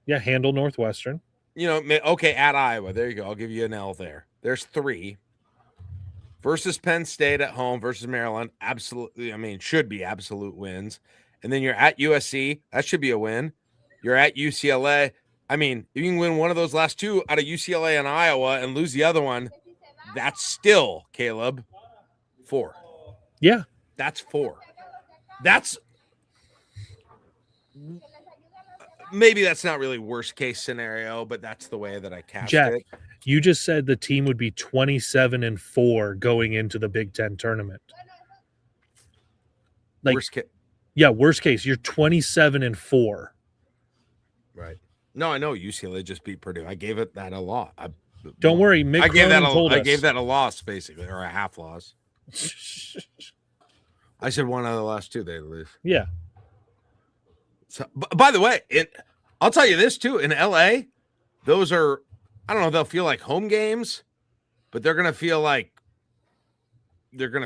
Yeah, handle Northwestern. Okay, at Iowa. There you go. I'll give you an L there. There's 3. Versus Penn State at home versus Maryland. Absolutely, should be absolute wins. And then you're at USC. That should be a win. You're at UCLA. If you can win one of those last 2 out of UCLA and Iowa and lose the other one, that's still, Kaleb, 4. Yeah. That's 4. That's maybe that's not really worst case scenario, but that's the way that I cast it. You just said the team would be 27-4 going into the Big Ten tournament. Like, worst case. Yeah, worst case. You're 27-4. Right. No, I know UCLA just beat Purdue. I gave that a loss. Don't worry, Mick I gave that a loss, basically, or a half loss. I said one out of the last 2 they lose. Yeah. So, by the way, I'll tell you this too. In LA, those are, I don't know if they'll feel like home games, but they're gonna feel you're gonna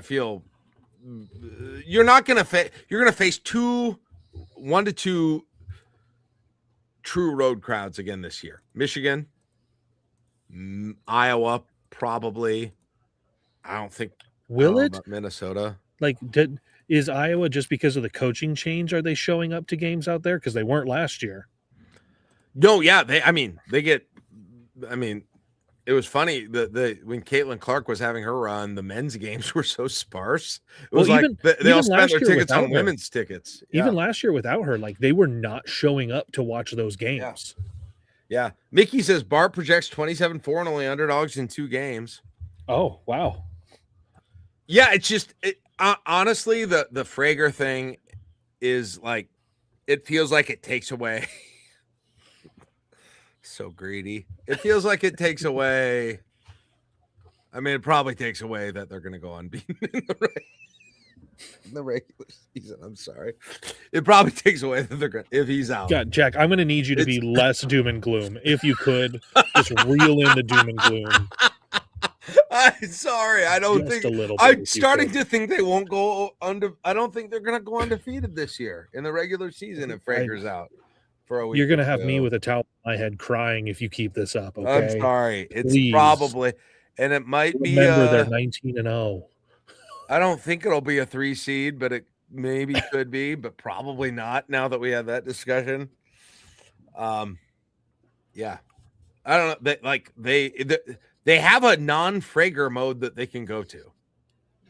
face 1 to 2 true road crowds again this year. Michigan, Iowa, probably. I don't think. Will it? Minnesota. Like, is Iowa, just because of the coaching change, are they showing up to games out there? Because they weren't last year. No, yeah. it was funny when Caitlin Clark was having her run, the men's games were so sparse. It was Well, they all even spent last their year tickets on without her, women's tickets. even last year without her, like they were not showing up to watch those games. Yeah. Mickey says Bart projects 27-4 and only underdogs in 2 games. Oh, wow. Yeah, it's just honestly the Frager thing is like it feels like it takes away. So greedy. It feels like it takes away. I mean, it probably takes away that they're going to go unbeaten in the regular season. I'm sorry. It probably takes away that they're going if he's out. God, Jack, I'm going to need you to be less doom and gloom. If you could, just reel in the doom and gloom. I'm sorry. I don't just think a little bit, I'm starting to think they won't go under. I don't think they're going to go undefeated this year in the regular season if Frager's out for a week. You're going to have me with a towel on my head crying if you keep this up. Okay. I'm sorry. It's Please. probably, and it might be. Remember, they're 19-0. I don't think it'll be a 3 seed, but it maybe could be, but probably not. Now that we have that discussion, yeah, I don't know. They have a non-Frager mode that they can go to.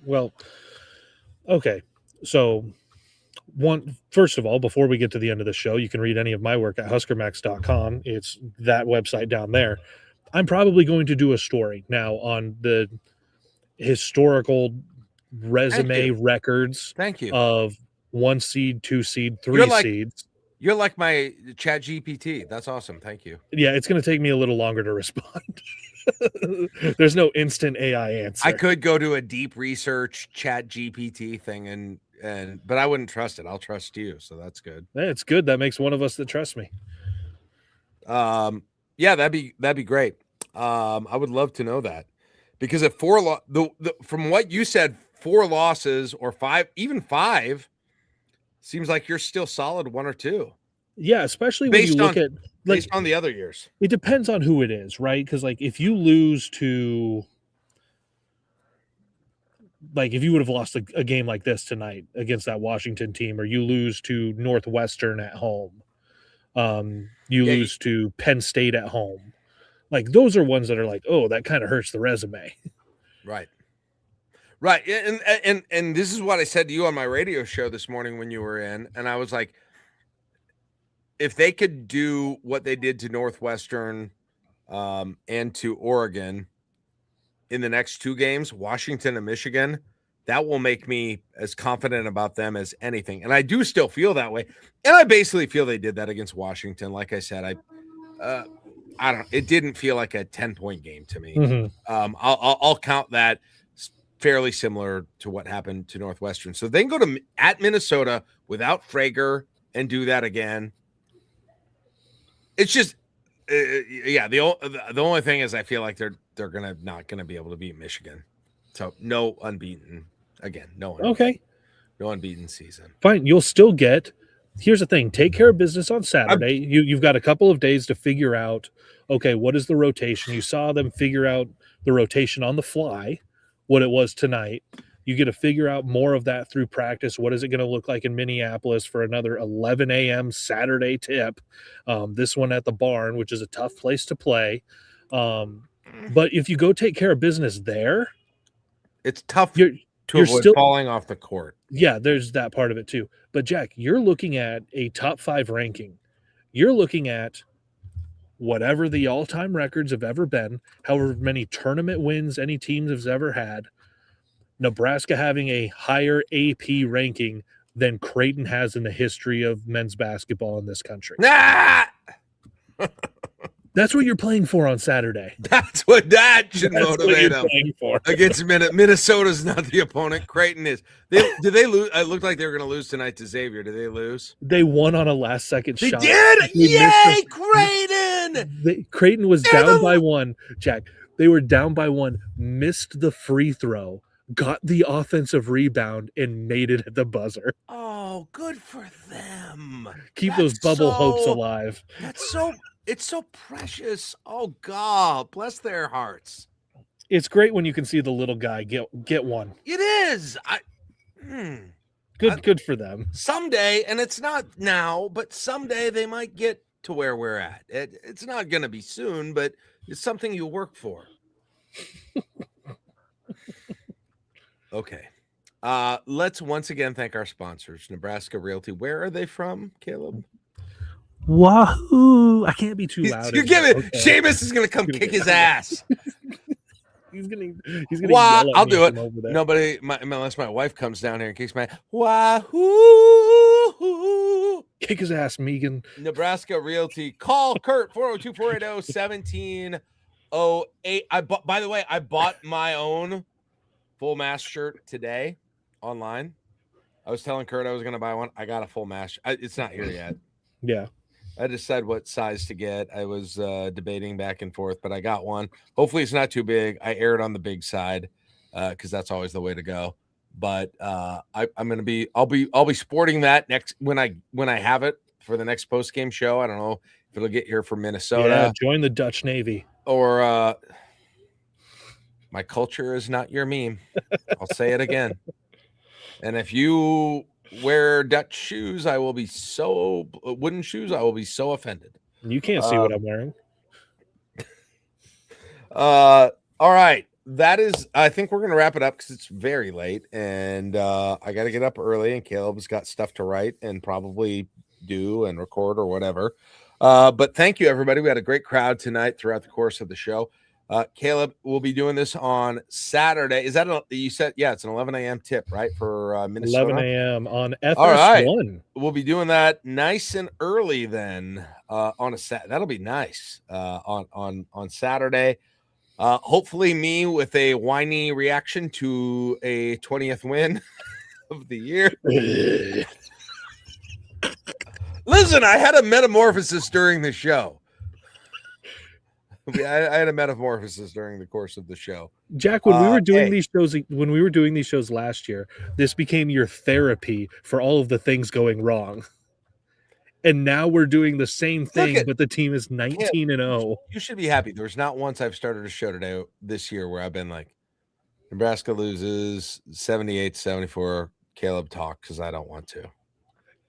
Well, okay. So, first of all, before we get to the end of the show, you can read any of my work at huskermax.com. It's that website down there. I'm probably going to do a story now on the historical resume records of 1 seed, 2 seed, 3 seeds. You're like my chat GPT. That's awesome. Thank you. Yeah, it's going to take me a little longer to respond. There's no instant AI answer. I could go to a deep research chat GPT thing but I wouldn't trust it. I'll trust you. So that's good. Yeah, it's good. That makes one of us that trust me. Yeah, that'd be great. I would love to know that because at 4 from what you said, 4 losses or 5, even 5 seems like you're still solid 1 or 2. Yeah, especially when you look at based on the other years. It depends on who it is, right? Because like if you lose to if you would have lost a game like this tonight against that Washington team, or you lose to Northwestern at home, you lose to Penn State at home, like those are ones that are like, oh, that kind of hurts the resume. Right. And this is what I said to you on my radio show this morning when you were in, and I was like, if they could do what they did to Northwestern and to Oregon in the next 2 games, Washington and Michigan, that will make me as confident about them as anything. And I do still feel that way. And I basically feel they did that against Washington. Like I said, it didn't feel like a 10-point game to me. Mm-hmm. I'll count that fairly similar to what happened to Northwestern. So they can go at Minnesota without Frager and do that again. It's just, the only thing is I feel like they're not gonna be able to beat Michigan. So no unbeaten again. No unbeaten season. Fine, you'll still get. Here's the thing: take care of business on Saturday. You've got a couple of days to figure out. Okay, what is the rotation? You saw them figure out the rotation on the fly, what it was tonight. You get to figure out more of that through practice. What is it going to look like in Minneapolis for another 11 a.m. Saturday tip? This one at the barn, which is a tough place to play. But if you go take care of business there, it's tough to avoid falling off the court. Yeah, there's that part of it too. But Jack, you're looking at a top 5 ranking. You're looking at whatever the all-time records have ever been, however many tournament wins any team has ever had. Nebraska having a higher AP ranking than Creighton has in the history of men's basketball in this country. That's what you're playing for on Saturday. That should motivate them. Against Minnesota's not the opponent. Creighton is. Did they lose? It looked like they were going to lose tonight to Xavier. Did they lose? They won on a last-second shot. They did? Yay, Creighton! Creighton was down by 1, Jack. They were down by 1, missed the free throw, got the offensive rebound, and made it at the buzzer. Oh, good for them. Keep those bubble hopes alive. It's so precious. Oh, God, bless their hearts. It's great when you can see the little guy get one. It is. Good for them. Someday, and it's not now, but someday they might get to where we're at. It's not going to be soon, but it's something you work for. Okay. Let's once again thank our sponsors, Nebraska Realty. Where are they from, Kaleb? Wahoo! I can't be too loud. You give it. Okay. Seamus is going to come kick his ass. He's gonna yell at I'll do it. Nobody, unless my wife comes down here and kicks my wahoo. Kick his ass, Megan. Nebraska Realty. Call Kurt 402-480-1708. By the way, I bought my own full mask shirt today online. I was telling Kurt I was going to buy one. I got a full mask. It's not here yet. Yeah. I decided what size to get. I was debating back and forth, but I got one. Hopefully it's not too big. I aired on the big side because that's always the way to go. But I'm gonna be I'll be sporting that next when I have it for the next post game show. I don't know if it'll get here from Minnesota. Yeah, join the Dutch Navy. Or my culture is not your meme. I'll say it again. And if you wear Dutch shoes, I will be wooden shoes. I will be so offended. You can't see what I'm wearing. All right. That is, I think we're going to wrap it up because it's very late and I got to get up early and Caleb's got stuff to write and probably do and record or whatever. But thank you, everybody. We had a great crowd tonight throughout the course of the show. Kaleb will be doing this on Saturday. Is that you said? Yeah, it's an 11 a.m. tip, right? For Minnesota. 11 a.m. on FS1. All right. We'll be doing that nice and early then on a that'll be nice on Saturday. Hopefully me with a whiny reaction to a 20th win of the year. Listen, I had a metamorphosis during the show. I had a metamorphosis during the course of the show. Jack, when we were doing these shows last year, this became your therapy for all of the things going wrong. And now we're doing the same thing, but the team is 19-0. You should be happy. There's not once I've started a show this year where I've been like, Nebraska loses 78-74. Kaleb talk because I don't want to.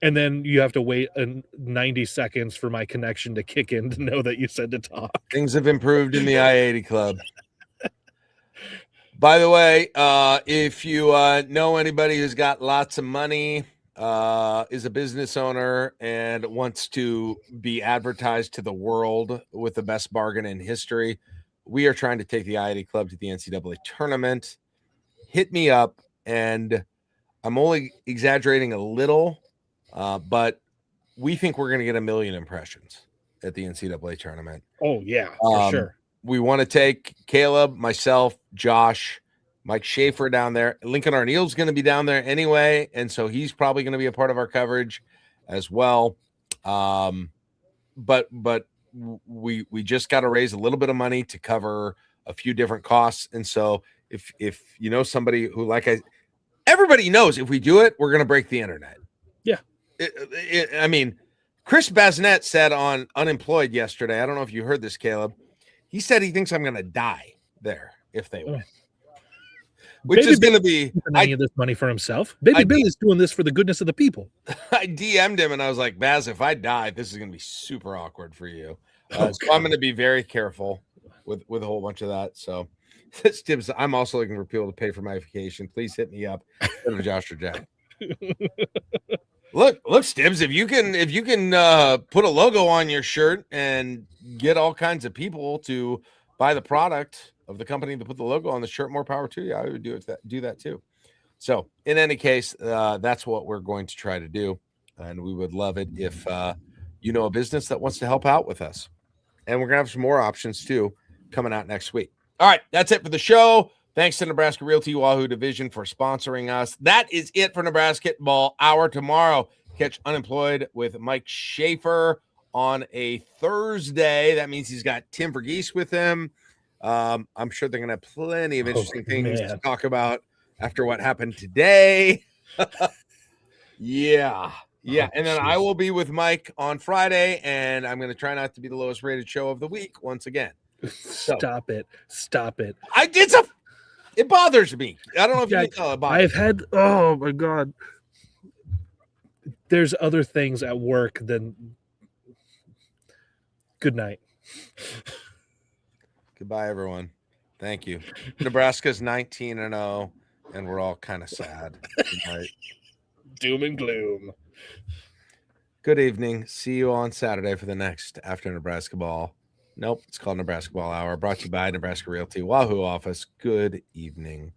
And then you have to wait 90 seconds for my connection to kick in to know that you said to talk. Things have improved in the I-80 club. By the way, if you know anybody who's got lots of money, is a business owner, and wants to be advertised to the world with the best bargain in history, we are trying to take the I-80 club to the NCAA tournament. Hit me up, and I'm only exaggerating a little. But we think we're going to get 1 million impressions at the NCAA tournament. Oh, yeah, for sure. We want to take Kaleb, myself, Josh, Mike Schaefer down there. Lincoln Arneal's going to be down there anyway, and so he's probably going to be a part of our coverage as well. But we just got to raise a little bit of money to cover a few different costs. And so if you know somebody who, everybody knows if we do it, we're going to break the internet. Yeah. I mean, Chris Basnett said on Unemployed yesterday, I don't know if you heard this, Kaleb. He said he thinks I'm going to die there if they win. Which is going to be any of this money for himself. Baby Bill is doing this for the goodness of the people. I DM'd him and I was like, Baz, if I die, this is going to be super awkward for you. So I'm going to be very careful with a whole bunch of that. So Stibbs, I'm also looking for people to pay for my vacation. Please hit me up. Go to Josh or Jack. Look, Stibbs, if you can put a logo on your shirt and get all kinds of people to buy the product of the company to put the logo on the shirt, more power to you. I would do that too. So in any case, that's what we're going to try to do. And we would love it if you know a business that wants to help out with us. And we're going to have some more options too coming out next week. All right, that's it for the show. Thanks to Nebraska Realty Wahoo Division for sponsoring us. That is it for Nebrasketball Hour tomorrow. Catch Unemployed with Mike Schaefer on a Thursday. That means he's got Tim Vergeese with him. I'm sure they're going to have plenty of interesting things to talk about after what happened today. Yeah. And then I will be with Mike on Friday, and I'm going to try not to be the lowest rated show of the week once again. Stop it. It bothers me. I don't know if you can tell it bothers me. Oh my God. There's other things at work than Good night. Goodbye, everyone. Thank you. Nebraska's 19-0, and we're all kind of sad. Good night. Doom and gloom. Good evening. See you on Saturday for the next After Nebraska Ball. Nope, it's called Nebrasketball Hour, brought to you by Nebraska Realty Wahoo office. Good evening.